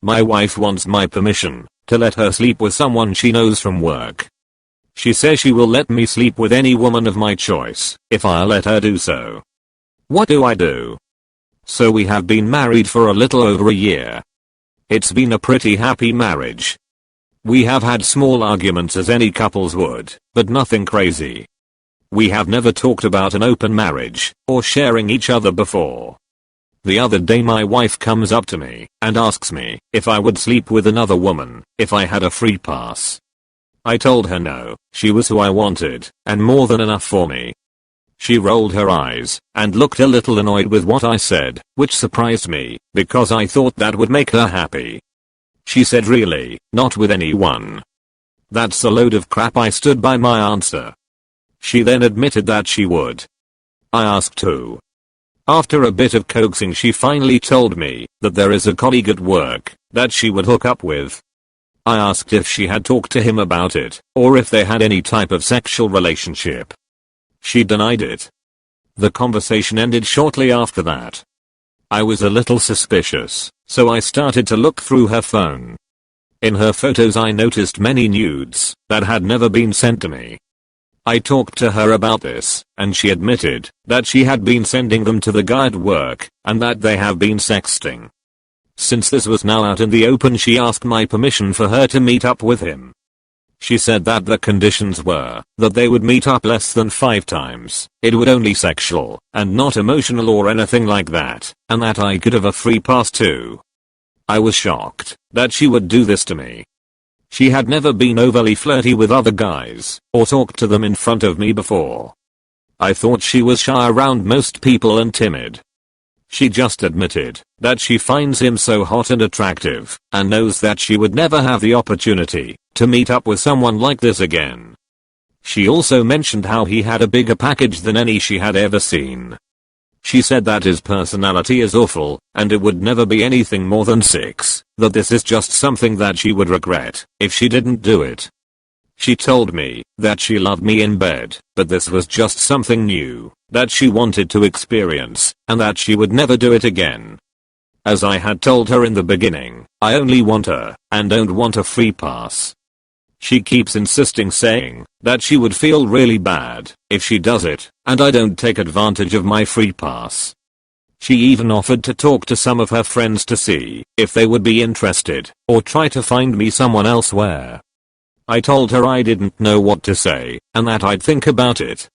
My wife wants my permission to let her sleep with someone she knows from work. She says she will let me sleep with any woman of my choice if I'll let her do so. What do I do? So we have been married for a little over a year. It's been a pretty happy marriage. We have had small arguments as any couples would, but nothing crazy. We have never talked about an open marriage or sharing each other before. The other day my wife comes up to me and asks me if I would sleep with another woman if I had a free pass. I told her no, she was who I wanted, and more than enough for me. She rolled her eyes and looked a little annoyed with what I said, which surprised me because I thought that would make her happy. She said, really, not with anyone? That's a load of crap. I stood by my answer. She then admitted that she would. I asked who. After a bit of coaxing she finally told me that there is a colleague at work that she would hook up with. I asked if she had talked to him about it or if they had any type of sexual relationship. She denied it. The conversation ended shortly after that. I was a little suspicious, so I started to look through her phone. In her photos I noticed many nudes that had never been sent to me. I talked to her about this, and she admitted that she had been sending them to the guy at work, and that they have been sexting. Since this was now out in the open, she asked my permission for her to meet up with him. She said that the conditions were that they would meet up less than 5 times, it would only sexual, and not emotional or anything like that, and that I could have a free pass too. I was shocked that she would do this to me. She had never been overly flirty with other guys, or talked to them in front of me before. I thought she was shy around most people and timid. She just admitted that she finds him so hot and attractive, and knows that she would never have the opportunity to meet up with someone like this again. She also mentioned how he had a bigger package than any she had ever seen. She said that his personality is awful, and it would never be anything more than 6, that this is just something that she would regret if she didn't do it. She told me that she loved me in bed, but this was just something new that she wanted to experience, and that she would never do it again. As I had told her in the beginning, I only want her, and don't want a free pass. She keeps insisting, saying that she would feel really bad if she does it, and I don't take advantage of my free pass. She even offered to talk to some of her friends to see if they would be interested, or try to find me someone elsewhere. I told her I didn't know what to say, and that I'd think about it.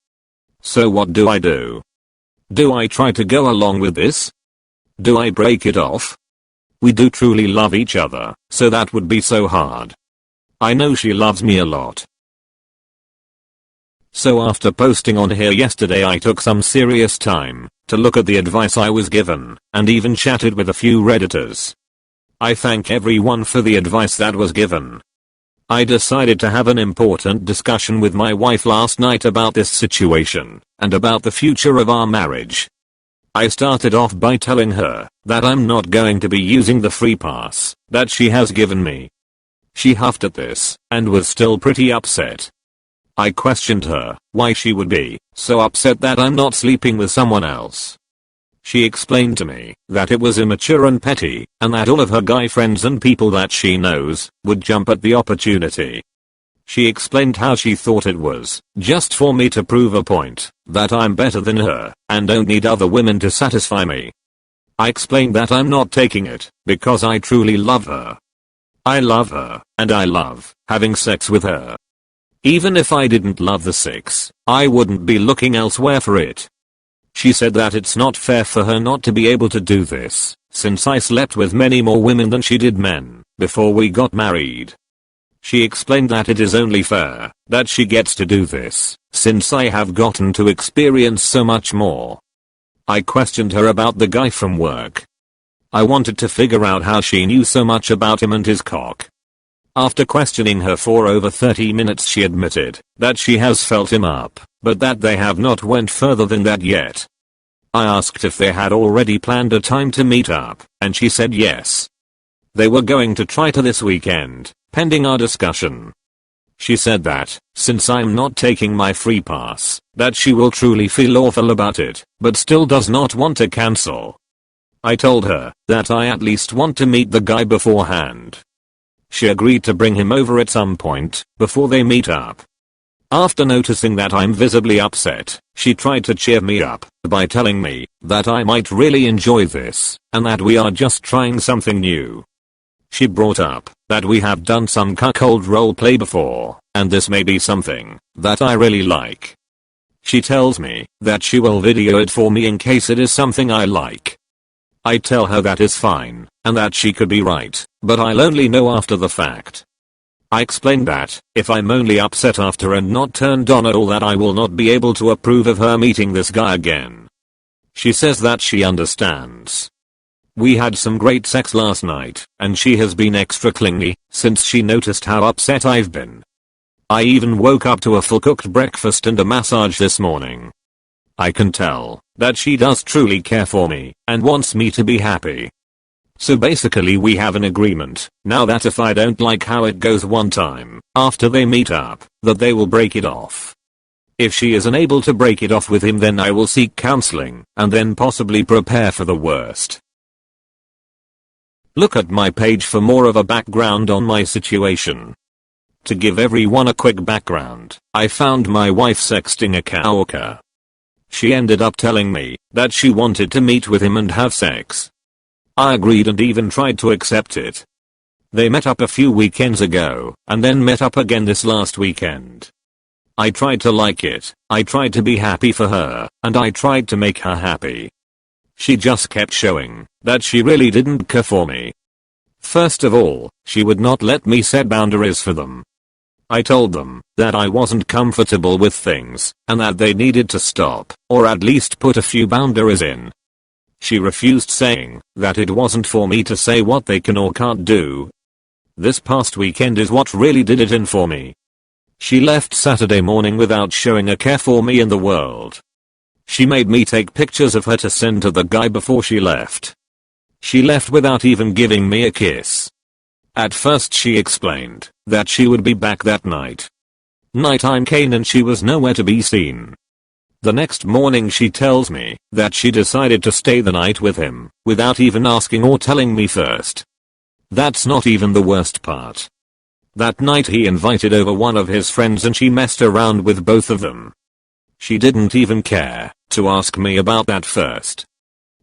So what do I do? Do I try to go along with this? Do I break it off? We do truly love each other, so that would be so hard. I know she loves me a lot. So after posting on here yesterday, I took some serious time to look at the advice I was given, and even chatted with a few Redditors. I thank everyone for the advice that was given. I decided to have an important discussion with my wife last night about this situation, and about the future of our marriage. I started off by telling her that I'm not going to be using the free pass that she has given me. She huffed at this, and was still pretty upset. I questioned her why she would be so upset that I'm not sleeping with someone else. She explained to me that it was immature and petty, and that all of her guy friends and people that she knows would jump at the opportunity. She explained how she thought it was just for me to prove a point that I'm better than her and don't need other women to satisfy me. I explained that I'm not taking it because I truly love her. I love her, and I love having sex with her. Even if I didn't love the sex, I wouldn't be looking elsewhere for it. She said that it's not fair for her not to be able to do this, since I slept with many more women than she did men before we got married. She explained that it is only fair that she gets to do this, since I have gotten to experience so much more. I questioned her about the guy from work. I wanted to figure out how she knew so much about him and his cock. After questioning her for over 30 minutes, she admitted that she has felt him up, but that they have not went further than that yet. I asked if they had already planned a time to meet up, and she said yes. They were going to try to this weekend, pending our discussion. She said that, since I'm not taking my free pass, that she will truly feel awful about it, but still does not want to cancel. I told her that I at least want to meet the guy beforehand. She agreed to bring him over at some point before they meet up. After noticing that I'm visibly upset, she tried to cheer me up by telling me that I might really enjoy this and that we are just trying something new. She brought up that we have done some cuckold roleplay before and this may be something that I really like. She tells me that she will video it for me in case it is something I like. I tell her that is fine and that she could be right, but I'll only know after the fact. I explained that if I'm only upset after and not turned on at all that I will not be able to approve of her meeting this guy again. She says that she understands. We had some great sex last night and she has been extra clingy since she noticed how upset I've been. I even woke up to a full cooked breakfast and a massage this morning. I can tell that she does truly care for me and wants me to be happy. So basically we have an agreement now that if I don't like how it goes one time after they meet up, that they will break it off. If she is unable to break it off with him, then I will seek counseling and then possibly prepare for the worst. Look at my page for more of a background on my situation. To give everyone a quick background, I found my wife sexting a CoWorker. She ended up telling me that she wanted to meet with him and have sex. I agreed and even tried to accept it. They met up a few weekends ago and then met up again this last weekend. I tried to like it, I tried to be happy for her, and I tried to make her happy. She just kept showing that she really didn't care for me. First of all, she would not let me set boundaries for them. I told them that I wasn't comfortable with things and that they needed to stop or at least put a few boundaries in. She refused, saying that it wasn't for me to say what they can or can't do. This past weekend is what really did it in for me. She left Saturday morning without showing a care for me in the world. She made me take pictures of her to send to the guy before she left. She left without even giving me a kiss. At first she explained that she would be back that night. Nighttime came and she was nowhere to be seen. The next morning she tells me that she decided to stay the night with him without even asking or telling me first. That's not even the worst part. That night he invited over one of his friends and she messed around with both of them. She didn't even care to ask me about that first.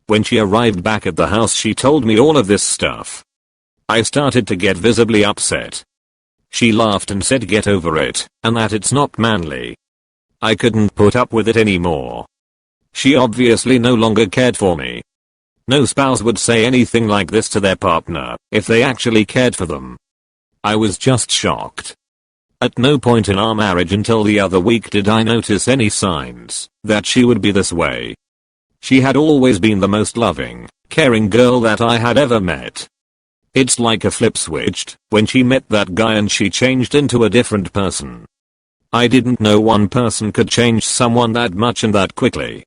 When she arrived back at the house she told me all of this stuff. I started to get visibly upset. She laughed and said get over it and that it's not manly. I couldn't put up with it anymore. She obviously no longer cared for me. No spouse would say anything like this to their partner if they actually cared for them. I was just shocked. At no point in our marriage until the other week did I notice any signs that she would be this way. She had always been the most loving, caring girl that I had ever met. It's like a flip switched when she met that guy and she changed into a different person. I didn't know one person could change someone that much and that quickly.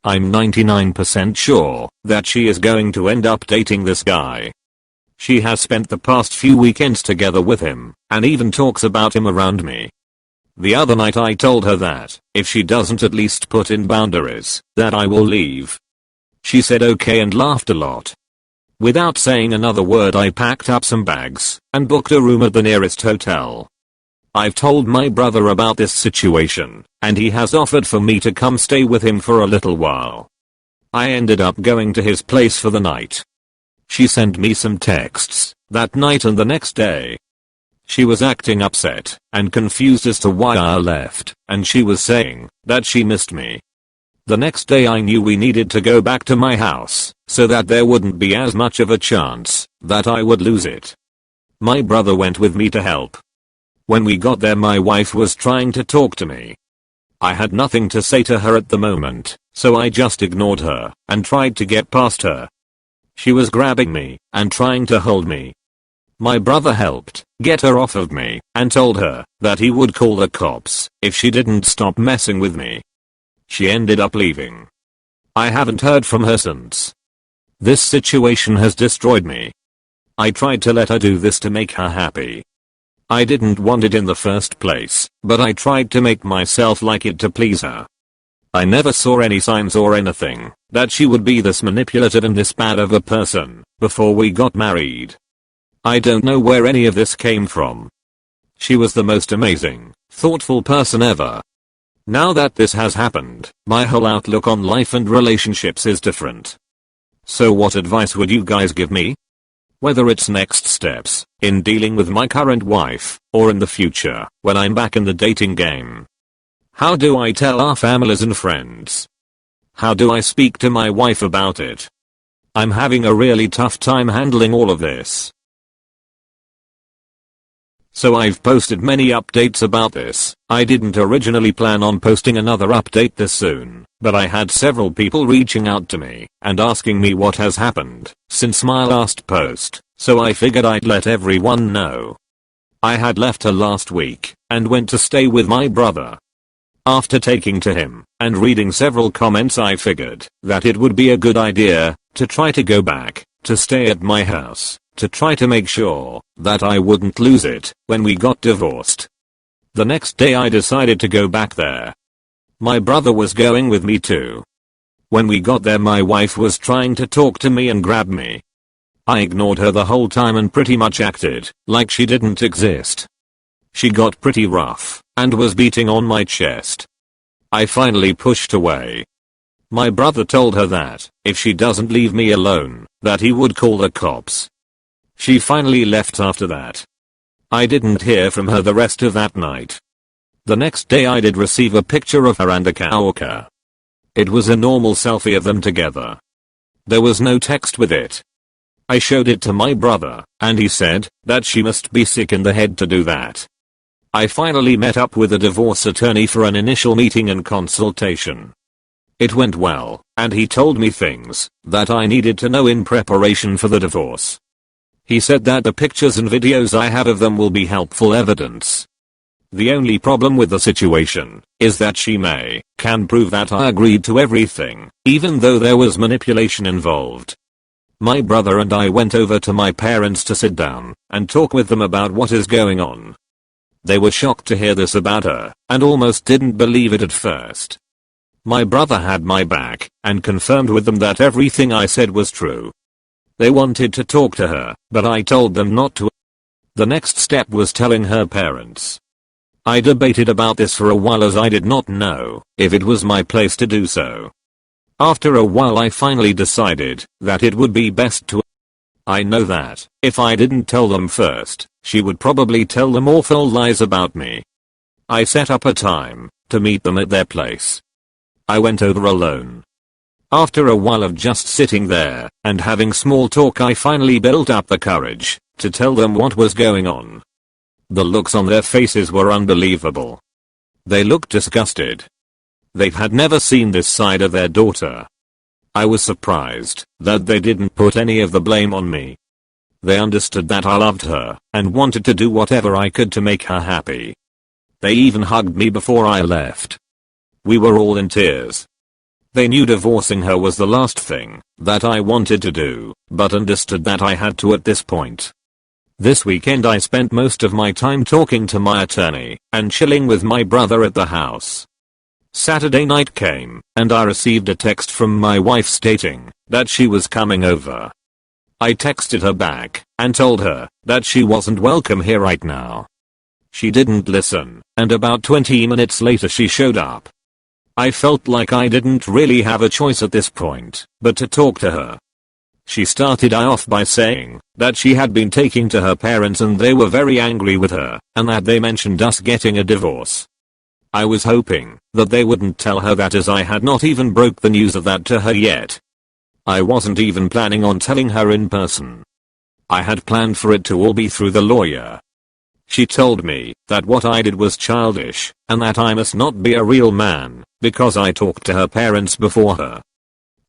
I'm 99% sure that she is going to end up dating this guy. She has spent the past few weekends together with him and even talks about him around me. The other night I told her that if she doesn't at least put in boundaries, that I will leave. She said okay and laughed a lot. Without saying another word I packed up some bags and booked a room at the nearest hotel. I've told my brother about this situation, and he has offered for me to come stay with him for a little while. I ended up going to his place for the night. She sent me some texts that night and the next day. She was acting upset and confused as to why I left, and she was saying that she missed me. The next day I knew we needed to go back to my house so that there wouldn't be as much of a chance that I would lose it. My brother went with me to help. When we got there my wife was trying to talk to me. I had nothing to say to her at the moment, so I just ignored her and tried to get past her. She was grabbing me and trying to hold me. My brother helped get her off of me and told her that he would call the cops if she didn't stop messing with me. She ended up leaving. I haven't heard from her since. This situation has destroyed me. I tried to let her do this to make her happy. I didn't want it in the first place, but I tried to make myself like it to please her. I never saw any signs or anything that she would be this manipulative and this bad of a person before we got married. I don't know where any of this came from. She was the most amazing, thoughtful person ever. Now that this has happened, my whole outlook on life and relationships is different. So what advice would you guys give me? Whether it's next steps in dealing with my current wife, or in the future when I'm back in the dating game. How do I tell our families and friends? How do I speak to my wife about it? I'm having a really tough time handling all of this. So I've posted many updates about this. I didn't originally plan on posting another update this soon, but I had several people reaching out to me and asking me what has happened since my last post, so I figured I'd let everyone know. I had left her last week and went to stay with my brother. After taking to him and reading several comments, I figured that it would be a good idea to try to go back to stay at my house, to try to make sure that I wouldn't lose it when we got divorced. The next day I decided to go back there. My brother was going with me too. When we got there, my wife was trying to talk to me and grab me. I ignored her the whole time and pretty much acted like she didn't exist. She got pretty rough and was beating on my chest. I finally pushed away. My brother told her that if she doesn't leave me alone, that he would call the cops. She finally left after that. I didn't hear from her the rest of that night. The next day I did receive a picture of her and a CoWorker. It was a normal selfie of them together. There was no text with it. I showed it to my brother, and he said that she must be sick in the head to do that. I finally met up with a divorce attorney for an initial meeting and consultation. It went well, and he told me things that I needed to know in preparation for the divorce. He said that the pictures and videos I have of them will be helpful evidence. The only problem with the situation is that she can prove that I agreed to everything, even though there was manipulation involved. My brother and I went over to my parents to sit down and talk with them about what is going on. They were shocked to hear this about her and almost didn't believe it at first. My brother had my back and confirmed with them that everything I said was true. They wanted to talk to her, but I told them not to. The next step was telling her parents. I debated about this for a while as I did not know if it was my place to do so. After a while I finally decided that it would be best to. I know that if I didn't tell them first, she would probably tell them awful lies about me. I set up a time to meet them at their place. I went over alone. After a while of just sitting there and having small talk, I finally built up the courage to tell them what was going on. The looks on their faces were unbelievable. They looked disgusted. They had never seen this side of their daughter. I was surprised that they didn't put any of the blame on me. They understood that I loved her and wanted to do whatever I could to make her happy. They even hugged me before I left. We were all in tears. They knew divorcing her was the last thing that I wanted to do, but understood that I had to at this point. This weekend I spent most of my time talking to my attorney and chilling with my brother at the house. Saturday night came, and I received a text from my wife stating that she was coming over. I texted her back and told her that she wasn't welcome here right now. She didn't listen, and about 20 minutes later she showed up. I felt like I didn't really have a choice at this point but to talk to her. She started off by saying that she had been taking to her parents and they were very angry with her, and that they mentioned us getting a divorce. I was hoping that they wouldn't tell her that, as I had not even broke the news of that to her yet. I wasn't even planning on telling her in person. I had planned for it to all be through the lawyer. She told me that what I did was childish and that I must not be a real man because I talked to her parents before her.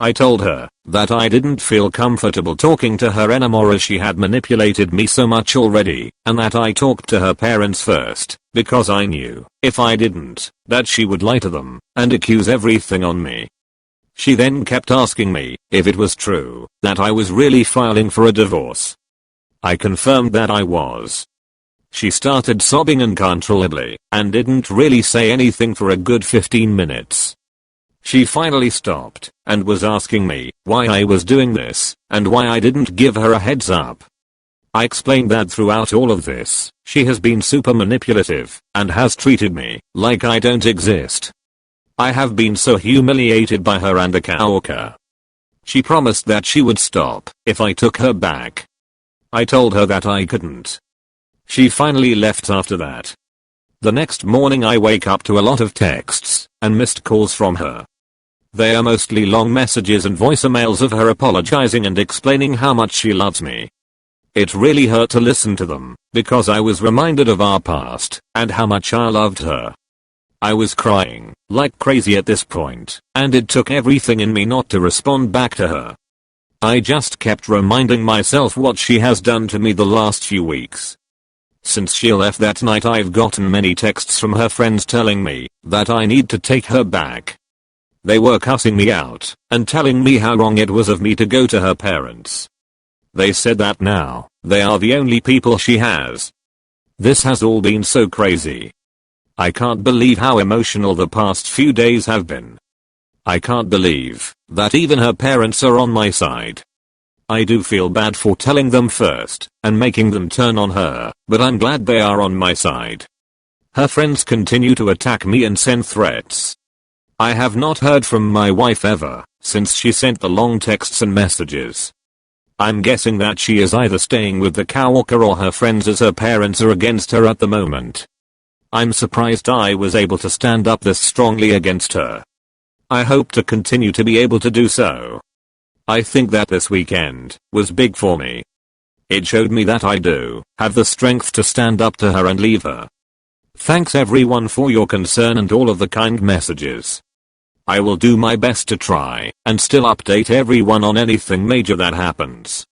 I told her that I didn't feel comfortable talking to her anymore as she had manipulated me so much already, and that I talked to her parents first because I knew if I didn't, that she would lie to them and accuse everything on me. She then kept asking me if it was true that I was really filing for a divorce. I confirmed that I was. She started sobbing uncontrollably and didn't really say anything for a good 15 minutes. She finally stopped and was asking me why I was doing this and why I didn't give her a heads up. I explained that throughout all of this, she has been super manipulative and has treated me like I don't exist. I have been so humiliated by her and the CoWorker. She promised that she would stop if I took her back. I told her that I couldn't. She finally left after that. The next morning I wake up to a lot of texts and missed calls from her. They are mostly long messages and voicemails of her apologizing and explaining how much she loves me. It really hurt to listen to them, because I was reminded of our past and how much I loved her. I was crying like crazy at this point, and it took everything in me not to respond back to her. I just kept reminding myself what she has done to me the last few weeks. Since she left that night, I've gotten many texts from her friends telling me that I need to take her back. They were cussing me out and telling me how wrong it was of me to go to her parents. They said that now they are the only people she has. This has all been so crazy. I can't believe how emotional the past few days have been. I can't believe that even her parents are on my side. I do feel bad for telling them first and making them turn on her, but I'm glad they are on my side. Her friends continue to attack me and send threats. I have not heard from my wife ever since she sent the long texts and messages. I'm guessing that she is either staying with the CoWorker or her friends, as her parents are against her at the moment. I'm surprised I was able to stand up this strongly against her. I hope to continue to be able to do so. I think that this weekend was big for me. It showed me that I do have the strength to stand up to her and leave her. Thanks everyone for your concern and all of the kind messages. I will do my best to try and still update everyone on anything major that happens.